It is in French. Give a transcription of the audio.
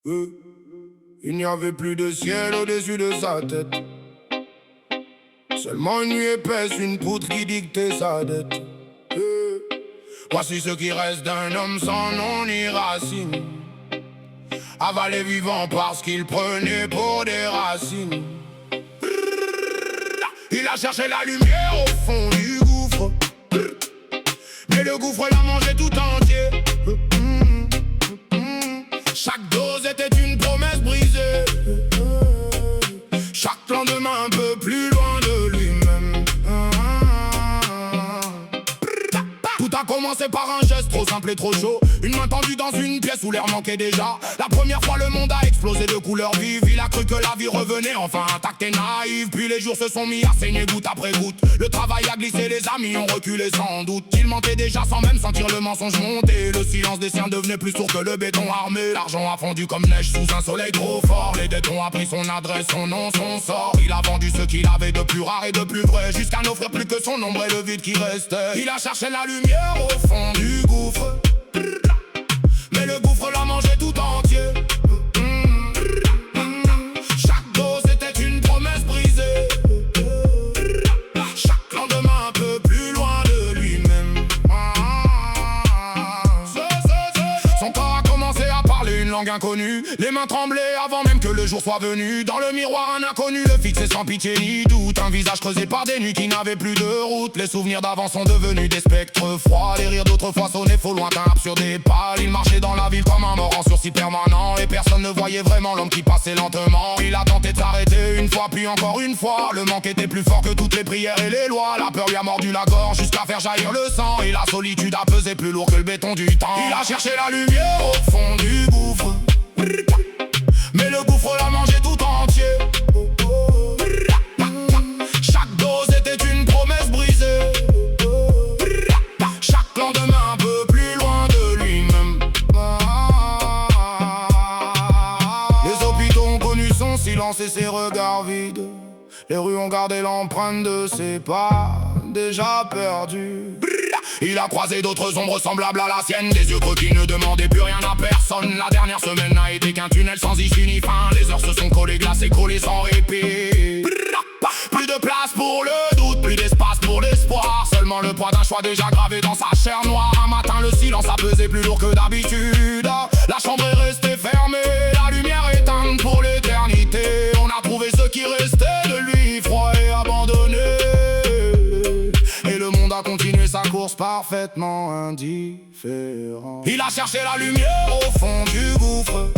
Il n'y avait plus de ciel au-dessus de sa tête. Seulement une nuit épaisse, une poutre qui dictait sa dette. Voici ce qui reste d'un homme sans nom ni racine, avalé vivant parce qu'il prenait pour des racines. Il a cherché la lumière au fond du gouffre, mais le gouffre l'a mangé tout entier. Chaque dose était une promesse brisée, chaque lendemain un peu plus loin de lui-même. Tout a commencé par un geste trop simple et trop chaud, une main tendue dans une pièce où l'air manquait déjà. La première fois le monde a explosé de couleurs vives. Il a cru que la vie revenait enfin intacte et naïve. Puis les jours se sont mis à saigner goutte après goutte. Le travail a glissé, les amis ont reculé sans doute. Il mentait déjà sans même sentir le mensonge monter. Le silence des siens devenait plus sourd que le béton armé. L'argent a fondu comme neige sous un soleil trop fort. Les dettes ont appris son adresse, son nom, son sort. Il a vendu ce qu'il avait de plus rare et de plus vrai, jusqu'à n'offrir plus que son ombre et le vide qui restait. Il a cherché la lumière au fond du gouffre, mais le gouffre l'a mangé tout entier. Chaque dose était une promesse brisée, chaque lendemain un peu plus loin de lui-même. Son corps a commencé à parler une langue inconnue. Les mains tremblaient avant même que le jour soit venu. Dans le miroir un inconnu le fixait sans pitié ni doute. Un visage creusé par des nuits qui n'avaient plus de route. Les souvenirs d'avant sont devenus des spectres froids. Les rires d'autrefois sonnaient faux, lointains, absurdes et pâles. Il marchait dans la ville comme un mort en sursis permanent, et personne ne voyait vraiment l'homme qui passait lentement. Il a tenté de s'arrêter une fois puis encore une fois. Le manque était plus fort que toutes les prières et les lois. La peur lui a mordu la gorge jusqu'à faire jaillir le sang, et la solitude a pesé plus lourd que le béton du temps. Il a cherché la lumière au fond du gouffre, mais le gouffre l'a mangé tout entier. Chaque dose était une promesse brisée, chaque lendemain un peu plus loin de lui-même. Les hôpitaux ont connu son silence et ses regards vides. Les rues ont gardé l'empreinte de ses pas déjà perdus. Il a croisé d'autres ombres semblables à la sienne, des yeux creux qui ne demandaient plus rien à personne. La dernière semaine n'a été qu'un tunnel sans issue ni fin. Les heures se sont collées, glacées, collées sans répit. Plus de place pour le doute, plus d'espace pour l'espoir. Seulement le poids d'un choix déjà gravé dans sa chair noire. Un matin le silence a pesé plus lourd que d'habitude. La chambre est restée fermée, la lumière éteinte pour l'éternité. On a trouvé ce qui restait de lui, froid et abandonné. Et le monde a continué sa course parfaitement indifférent. Il a cherché la lumière au fond du gouffre,